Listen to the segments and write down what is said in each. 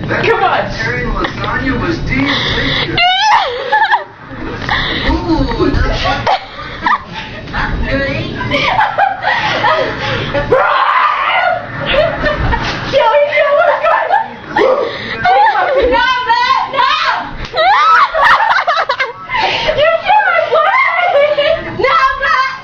Come on. Vegetarian lasagna was delicious. Ooh, that's good. Joey, you look good. No, Matt, no. You can't play. No, Matt.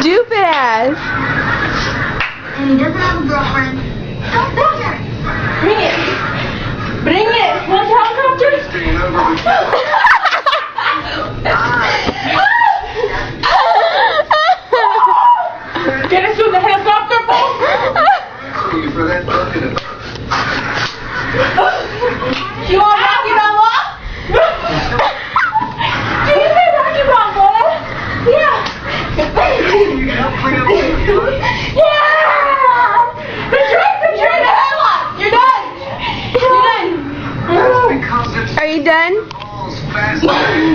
Stupid ass. And he doesn't have a girlfriend. Don't bring her. Bring it. Bring it. Want helicopter? Staying over with Get us to the helicopter, folks. you for that bucket of... You want Rocky Balboa? Do you say Rocky Balboa? Yeah. You can help clean up the... Yeah! The headlock! You're done! You're done! Because it's Are you done? balls fascinating.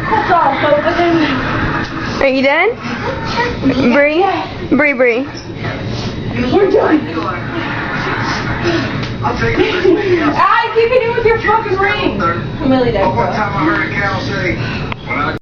That's all, folks. Are you done? Bree? Bree. We're done. I'll take it for anything else. I keep it in with your fucking ring. One Humiliate time I heard a cow say, when I